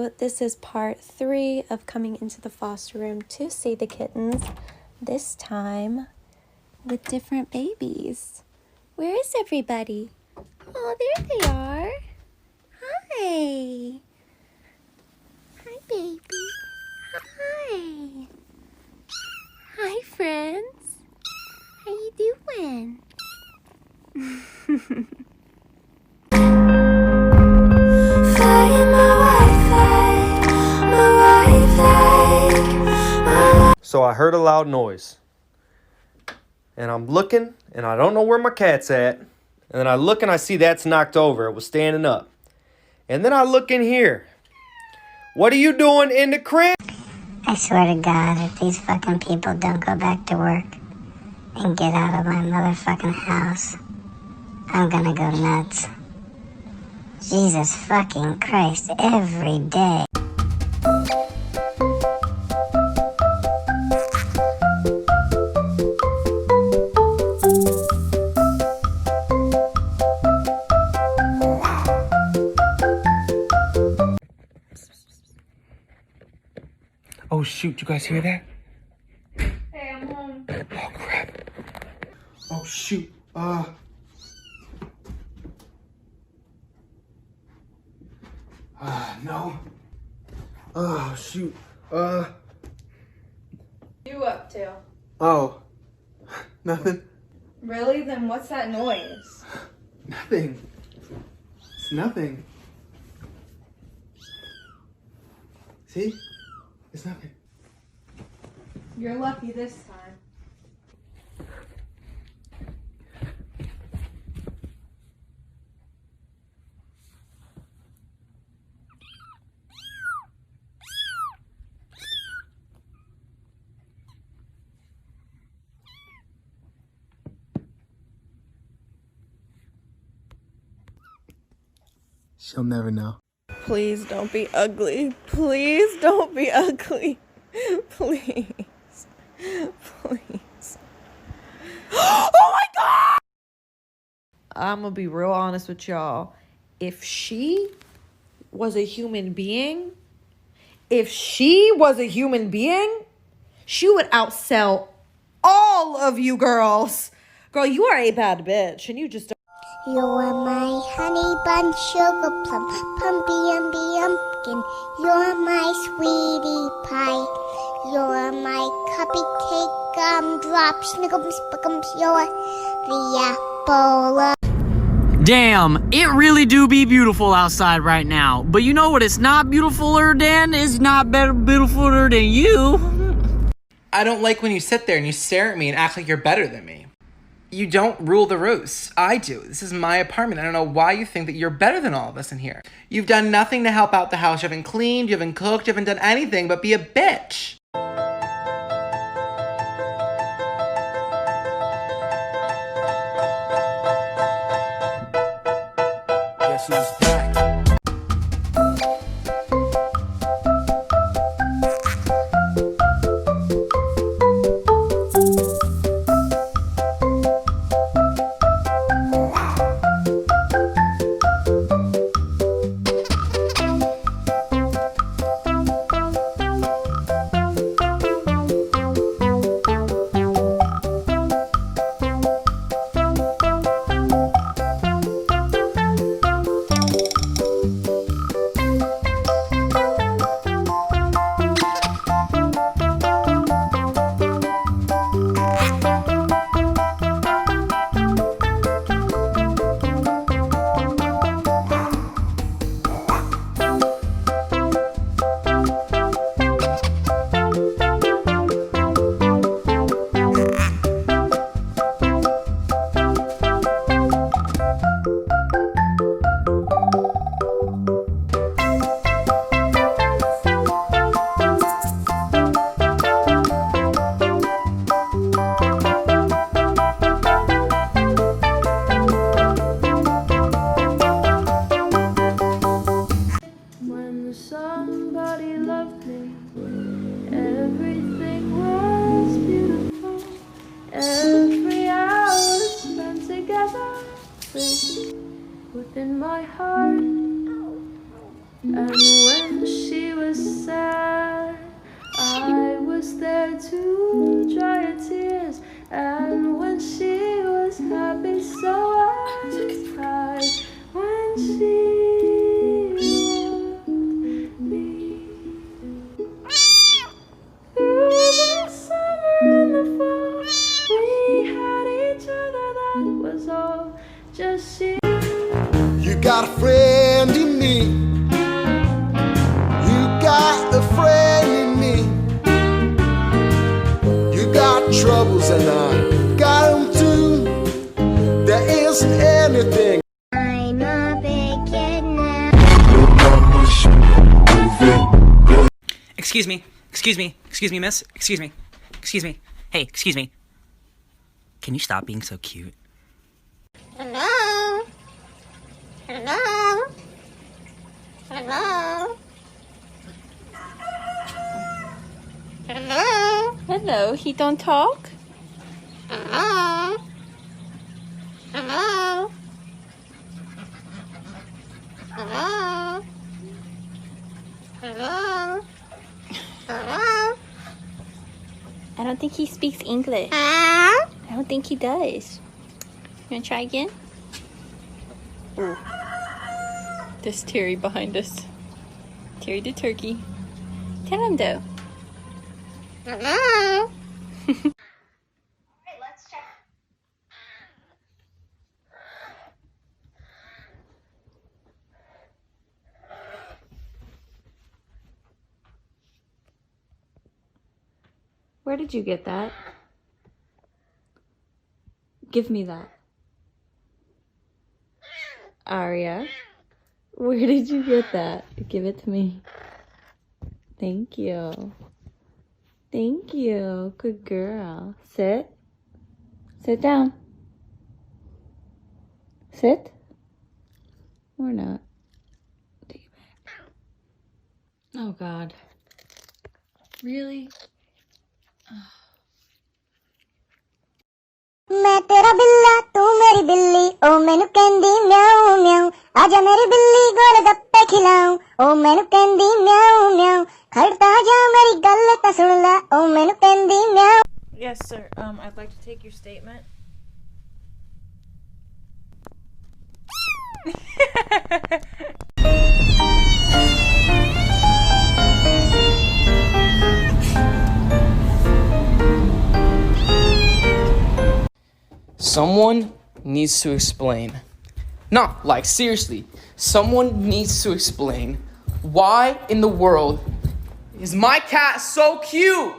So this is part 3 of coming into the foster room to see the kittens, this time with different babies. Where is everybody? Oh, there they are. Hi. Hi, baby. Hi. Hi, friends. How you doing? So I heard a loud noise. And I'm looking, and I don't know where my cat's at. And then I look and I see that's knocked over. It was standing up. And then I look in here. What are you doing in the crib? I swear to God, if these fucking people don't go back to work and get out of my motherfucking house, I'm gonna go nuts. Jesus fucking Christ, every day. Oh shoot, you guys hear that? Hey, I'm home. Oh crap. Oh shoot. No. Oh shoot. You up to? Oh. Nothing. Really? Then what's that noise? Nothing. It's nothing. See? It's nothing. You're lucky this time. She'll never know. Please don't be ugly. Please don't be ugly. Please. Please. Oh my God! I'm gonna be real honest with y'all. If she was a human being, she would outsell all of you girls. Girl, you are a bad bitch and you just don't. You are my honey bun, sugar plum, pumpy umby umpkin. You're my sweetie pie. You're my cupcake, gumdrop, snickums, spickums. You're the apple of... Damn, it really do be beautiful outside right now. But you know what it's not beautifuler than? It's not better beautifuler than you. I don't like when you sit there and you stare at me and act like you're better than me. You don't rule the roost. I do. This is my apartment. I don't know why you think that you're better than all of us in here. You've done nothing to help out the house. You haven't cleaned, you haven't cooked, you haven't done anything but be a bitch. Guess who's back? within my heart. And when she sad. I was there to dry her tears, and when she was happy, so I cried. When she loved me. Through the summer and the fall, we had each other, that was all. Just she. You got a friend in me. You got a friend in me. You got troubles and I got them too. There isn't anything. I'm a big kid now. Excuse me, miss. Excuse me. Hey, excuse me. Can you stop being so cute? Hello? Hello? Hello? Hello? Hello, he don't talk? Hello? Hello? Hello? Hello? Hello? I don't think he speaks English. Hello? I don't think he does. You wanna try again? Ooh. There's Terry behind us. Terry the turkey. Tell him though. Hello? Where did you get that? Give me that. Aria, where did you get that? Give it to me. Thank you. Thank you. Good girl. Sit. Sit down. Sit. Or not. Take it back. Oh, God. Really? मैं तेरा बिल्ला तू मेरी बिल्ली ओ मैनू कहंदी म्याऊ म्याऊ आजा मेरी बिल्ली गोल गप्पे खिलाऊं ओ मैनू कहंदी म्याऊ म्याऊ खड़ता जा मेरी गल ता सुन ला ओ मैनू कहंदी म्याऊ. Yes, sir. I'd like to take your statement. Someone needs to explain. No, like seriously, someone needs to explain why in the world is my cat so cute?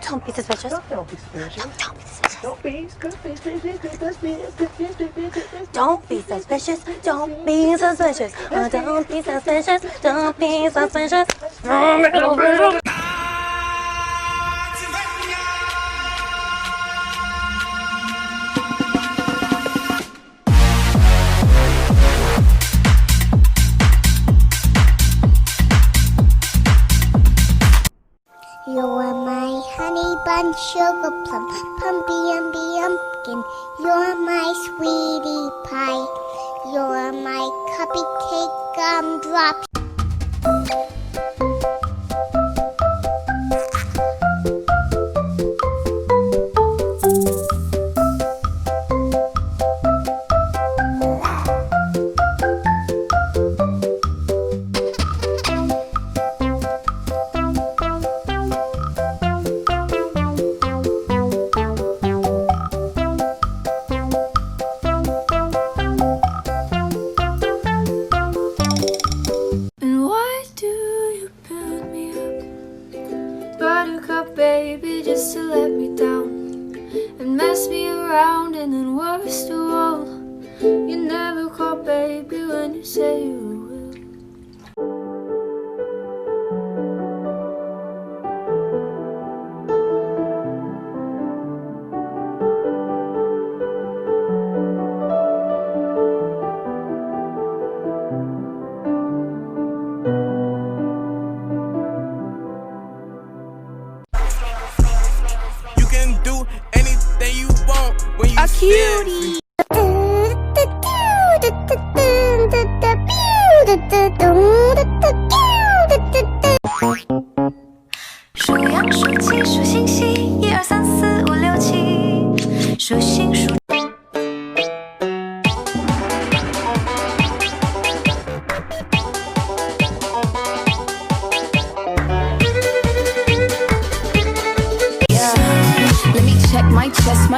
Don't be suspicious. Don't be suspicious. Don't be suspicious. Don't be suspicious. Don't be suspicious. Don't be suspicious. Don't be suspicious. Don't be suspicious. You're my honey bun sugar plum, pumpy umby umpkin. You're my sweetie pie. You're my cupcake gumdrop. And why do you build me up, buttercup baby, just to let me down and mess me around? And then worst of all, you never call baby when you say you will.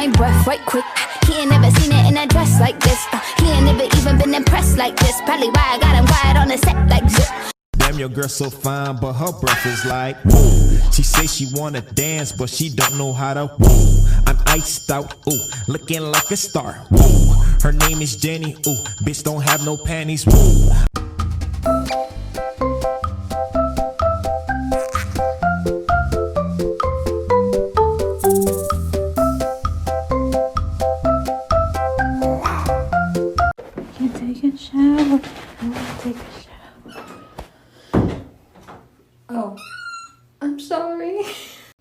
my breath right quick. He ain't never seen it in a dress like this. He ain't never even been impressed like this. Probably why I got him quiet on the set like zip. Damn, your girl so fine, but her breath is like whoa. She say she wanna dance, but she don't know how to whoa. I'm iced out, ooh, looking like a star, whoa. Her name is Jenny, ooh, bitch don't have no panties, whoa. Take a shower. I want to take a shower. Oh, I'm sorry.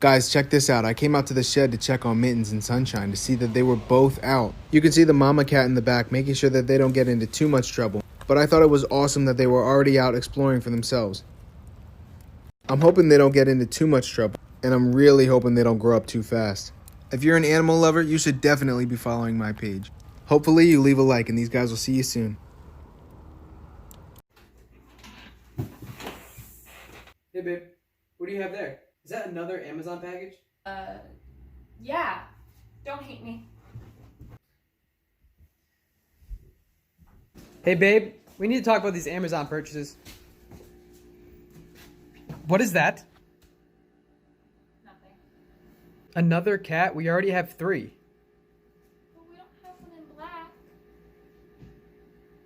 Guys, check this out. I came out to the shed to check on Mittens and Sunshine to see that they were both out. You can see the mama cat in the back making sure that they don't get into too much trouble. But I thought it was awesome that they were already out exploring for themselves. I'm hoping they don't get into too much trouble, and I'm really hoping they don't grow up too fast. If you're an animal lover, you should definitely be following my page. Hopefully you leave a like and these guys will see you soon. Hey babe, what do you have there? Is that another Amazon package? Yeah. Don't hate me. Hey babe, we need to talk about these Amazon purchases. What is that? Nothing. Another cat? We already have 3.